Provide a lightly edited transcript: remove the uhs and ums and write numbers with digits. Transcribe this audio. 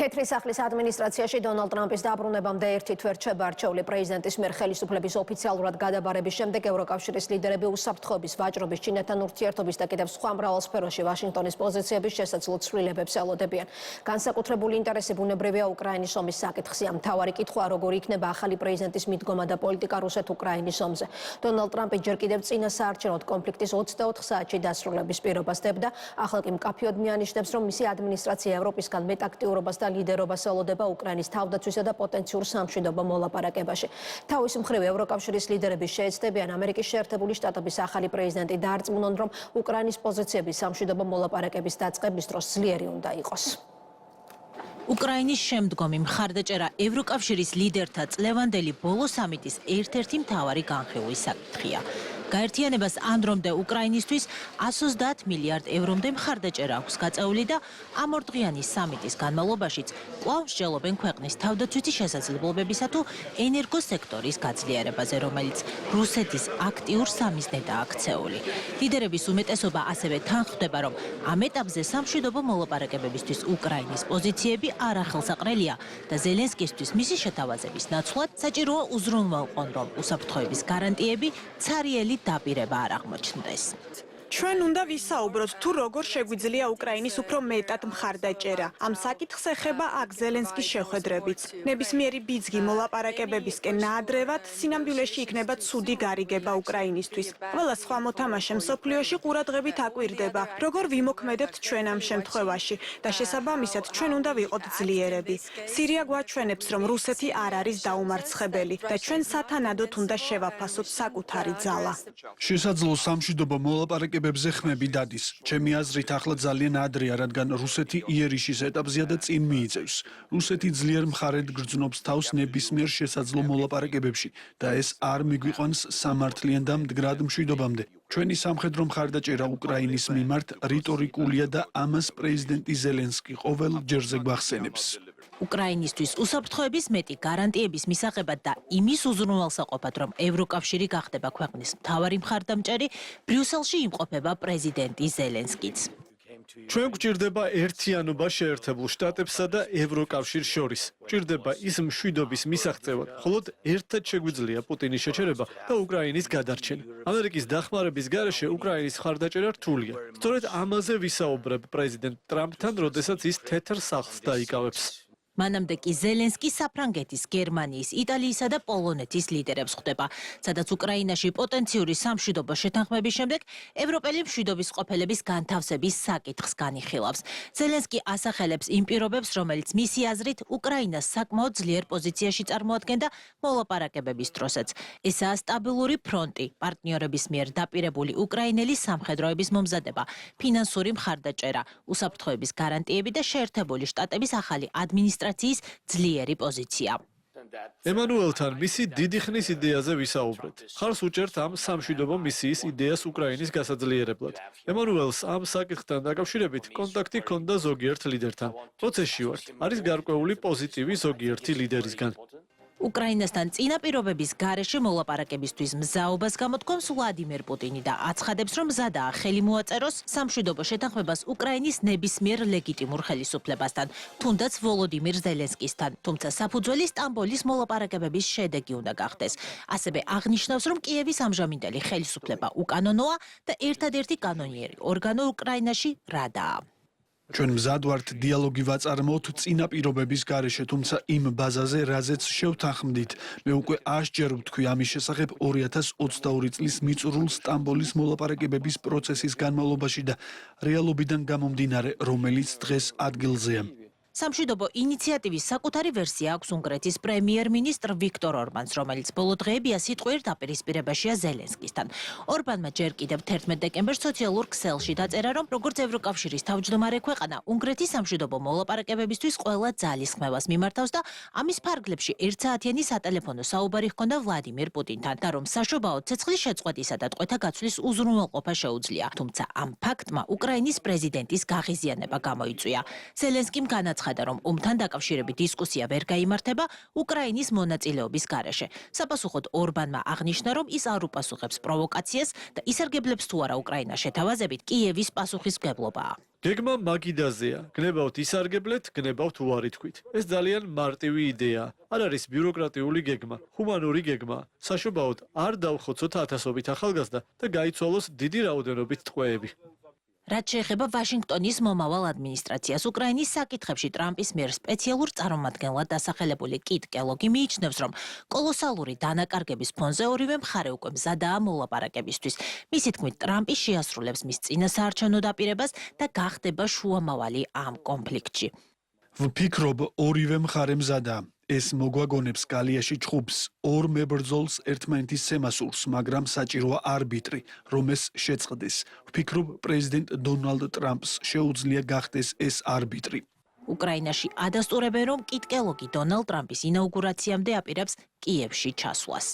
თეთრი სახლის ადმინისტრაციაში დონალდ ტრამპის დაბრუნებამდე ერთი თვე რჩება არჩეული პრეზიდენტის მიერ ხელისუფლების ოფიციალურად გადაბარების შემდეგ ევროკავშირის ლიდერები უსაფრთხოების, ვაჭრობის, ჩინეთთან ურთიერთობის და კიდევ სხვა მრავალ სფეროში ვაშინგტონის პოზიციების შესაძლო ცვლილებებს ელოდებიან. განსაკუთრებული ინტერესი ბუნებრივია უკრაინის ომის საკითხია. მთავარი კითხვა, როგორ იქნება ახალი პრეზიდენტის მიდგომა და პოლიტიკა რუსეთ-უკრაინის ომზე. დონალდ ტრამპი ჯერ კიდევ წინა საარჩევნოდ კონფლიქტის 24 საათში დასრულების პირობას დებდა. ახლა კი მკაფიოდ მიანიშნებს, რომ მისი ადმინისტრაცია ევროპისგან მეტ აქტიურობას და ლიდერობას ელოდება უკრაინის თავდაცვისა და პოტენციურ სამშვიდობო მოლაპარაკებაში. თავის მხრივ ევროკავშირის ლიდერები შეეცდებიან ამერიკის შეერთებული შტატების ახალი პრეზიდენტი დაარწმუნონ, რომ უკრაინის პოზიციები სამშვიდობო მოლაპარაკების დაწყების დროს ძლიერი უნდა იყოს. უკრაინის შემდგომი მხარდაჭერა ევროკავშირის ლიდერთა წლევანდელი ბოლო სამიტის ერთ-ერთი მთავარი განხილვის საკითხია. გაერთიანებას ანდრომდე უკრაინისთვის 130 მილიარდ ევრომდე მხარდაჭერა აქვს გაწეული და ამ ორდღიანი სამიტის განმავლობაშიც კვლავ მსჯელობენ ქვეყნის თავდაცვითი შესაძლებლობებისა თუ ენერგოსექტორის გაძლიერებაზე, რომელიც რუსეთის აქტიურ სამიზნედაა აქცეული. ლიდერების უმეტესობა ასევე თანხმდება, რომ ამ ეტაპზე სამშვიდობო მოლაპარაკებებისთვის უკრაინის პოზიციები არ ახალსაყრელია და ზელენსკისთვის მისი შეთავაზების ნაცვლად საჭიროა უზრუნველყონ, რომ უსაფრთხოების გარანტიები ცარიელი დაპირება არ აღმოჩნდეს. ჩვენ უნდა ვისაუბროთ, თუ როგორ შეგვიძლია უკრაინის უფრო მეტად მხარდაჭერა. ამ საკითხს ეხება აქ ზელენსკის შეხვედრებიც. ნებისმიერი ბიძგი მოლაპარაკებებისკენ ნაადრევად სინამდვილეში იქნება ცუდი გარიგება უკრაინისთვის. ყველა სხვა მოთამაშე მსოფლიოში ყურადღებით აკვირდება, როგორ ვიმოქმედებთ ჩვენ ამ შემთხვევაში და შესაბამისად ჩვენ უნდა ვიყოთ ძლიერები. სირია გვაჩვენებს, რომ რუსეთი არ არის დაუმარცხებელი და ჩვენ სათანადოდ უნდა შევაფასოთ საკუთარი ძალა. შესაძლო სამშვიდობო მოლაპარაკებებზე ხმები დადის. ჩემი აზრით ახლა ძალიან ადრეა, რადგან რუსეთი იერიშის ეტაპზეა და წინ მიიწევს. რუსეთი ძლიერ მხარედ გრძნობს თავს ნებისმიერ შესაძლო მოლაპარაკებებში და ეს არ მიგვიყვანს სამართლიან და მდგრად მშვიდობამდე. ჩვენი სამხედრო მხარდაჭერა უკრაინის მიმართ რიტორიკულია და ამას პრეზიდენტი ზელენსკი ყოველ ჯერზე გვახსენებს. უკრაინისთვის უსაფრთხოების მეტი გარანტიების მისაღებად და იმის უზრუნველსაყოფად, რომ ევროკავშირი გახდება ქვეყნის მთავარი მხარდამჭერი, ბრიუსელში იმყოფება პრეზიდენტი ზელენსკიც. ჩვენ გვჭირდება ერთიანობა შეერთებულ შტატებსა და ევროკავშირს შორის. გვჭირდება ის მშვიდობის მისაღწევად, მხოლოდ ერთად შეგვიძლია პუტინის შეჩერება და უკრაინის გადარჩენა. ამერიკის დახმარების გარეშე უკრაინის მხარდაჭერა რთულია. სწორედ ამაზე ვისაუბრებ პრეზიდენტ ტრამპთან, როდესაც ის თეთრ სახლს დაიკავებს. მანამდე კი ზელენსკი საფრანგეთის, გერმანიის, იტალიისა და პოლონეთის ლიდერებს ხვდება, სადაც უკრაინაში პოტენციური სამშვიდობო შეთანხმების შემდეგ ევროპელი მშვიდობის ყოფილების განთავსების საკითხს განიხილავს. ზელენსკი ასახელებს იმ პირობებს, რომელიც მისი აზრით უკრაინას საკმაოდ ძლიერ პოზიციაში წარმოადგენდა მოლაპარაკებების დროსაც. ესაა სტაბილური ფრონტი, პარტნიორების მიერ დაპირებული უკრაინელი სამხედროების მომზადება, ფინანსური მხარდაჭერა, უსაფრთხოების გარანტიები და შეერთებული შტატების ახალი ადმინისტრაციის ძლიერი პოზიცია. ემანუელთან მისი დიდი ხნის იდეაზე ვისაუბრეთ. ხარს უჭერთ ამ სამშვიდობო მისიის იდეას უკრაინის გასაძლიერებლად. ემანუელს ამ საკითხთან დაკავშირებით კონტაქტი ჰქონდა ზოგიერთ ლიდერთან. პროცესში ვართ. არის გარკვეული პოზიტივი ზოგიერთი ლიდერისგან. უკრაინასთან წინაპირობების გარეშე მოლაპარაკებისთვის მზაობას გამოთქვამს ვლადიმერ პუტინი და აცხადებს, რომ მზადაა ხელი მოაწეროს სამშვიდობო შეთანხმებას უკრაინის ნებისმიერ ლეგიტიმურ ხელისუფლებასთან, თუნდაც ვოლოდიმირ ზელენსკისთან, თუმცა საფუძველი სტამბოლის მოლაპარაკებების შედეგი უნდა გახდეს. ასევე აღნიშნავს, რომ კიევის ამჟამინდელი ხელისუფლება უკანონოა და ერთადერთი კანონიერი ორგანო უკრაინაში რადაა. ჩვენ მზად ვართ დიალოგი ვაწარმოოთ წინა პირობების გარეშე, თუმცა იმ ბაზაზე, რაზეც შევთანხმდით. მე უკვე 100 ჯერ ვთქვი ამის შესახებ 2022 წლის მიწურულს სტამბოლის მოლაპარაკებების პროცესის განმავლობაში და რეალობიდან გამომდინარე, რომელიც დღეს ადგილზეა. სამშვიდობო ინიციატივის საკუთარი ვერსია აქვს უნგრეთის პრემიერ-მინისტრ ვიქტორ ორბანს, რომელიც ბოლო დღეებია სიტყვიერ დაპირისპირებაშია ზელენსკისთან. ორბანმა ჯერ კიდევ 11 დეკემბერს სოციალურ ქსელში დაწერა, რომ როგორც ევროკავშირის თავმჯდომარე ქვეყანა, უნგრეთი სამშვიდობო მოლაპარაკებებისთვის ყველა ძალისხმევას მიმართავს და ამის ფარგლებში ერთსაათიანი სატელეფონო საუბარი ჰქონდა ვლადიმერ პუტინთან და რომ საშობაო ცეცხლის შეწყვეტისა და ტყვეთა გაცვლის უზრუნველყოფა შეუძლია. თუმცა ამ ფაქტმა უკრაინის პრეზიდენტის გაღიზიანება გამოიწვია. ზელენსკიმ განაცხადა, რომ ომთან დაკავშირებით დისკუსია ვერ გაიმართება უკრაინის მონაწილეობის გარეშე. საპასუხოდ ორბანმა აღნიშნა, რომ ის არ უპასუხებს პროვოკაციას და ისარგებლებს თუ არა უკრაინას შეთავაზებით კიევის პასუხისმგებლობაა. გეგმა მაგიდაზეა. გნებავთ ისარგებლეთ, გნებავთ უარი თქვით. ეს ძალიან მარტივი იდეაა. არ არის ბიუროკრატიული გეგმა, ჰუმანური გეგმა. საშობაოდ არ დავხოცოთ ათასობით ახალგაზრდა და გაიცვალოს დიდი რაოდენობით ტყვეები. რაც შეეხება ვაშინგტონის მომავალ ადმინისტრაციას, უკრაინის საკითხებში ტრამპის მიერ სპეციალურ წარმომადგენლად დასახელებული კიტ კელოგი მიიჩნევს, რომ კოლოსალური დანაკარგების ფონზე ორივე მხარე უკვე მზადაა მოლაპარაკებისთვის. მისი თქმით, ტრამპი შეასრულებს მის წინასაარჩევნო დაპირებას და გახდება შუამავალი ამ კონფლიქტში. ვფიქრობ, ორივე მხარე მზადაა. ეს მოგვაგონებს გალიაში ჭხუბს, ორ მებრძოლს ერთმანეთის ცემასურს, მაგრამ საჭიროა არბიტრი, რომ ეს შეწყდეს. ვფიქრობ, პრეზიდენტ დონალდ ტრამპს შეუძლია გახდეს ეს არბიტრი. უკრაინაში ადასტურებენ, რომ კიტ კელოგი დონალდ ტრამპის ინაუგურაციამდე აპირებს კიევში ჩასვლას.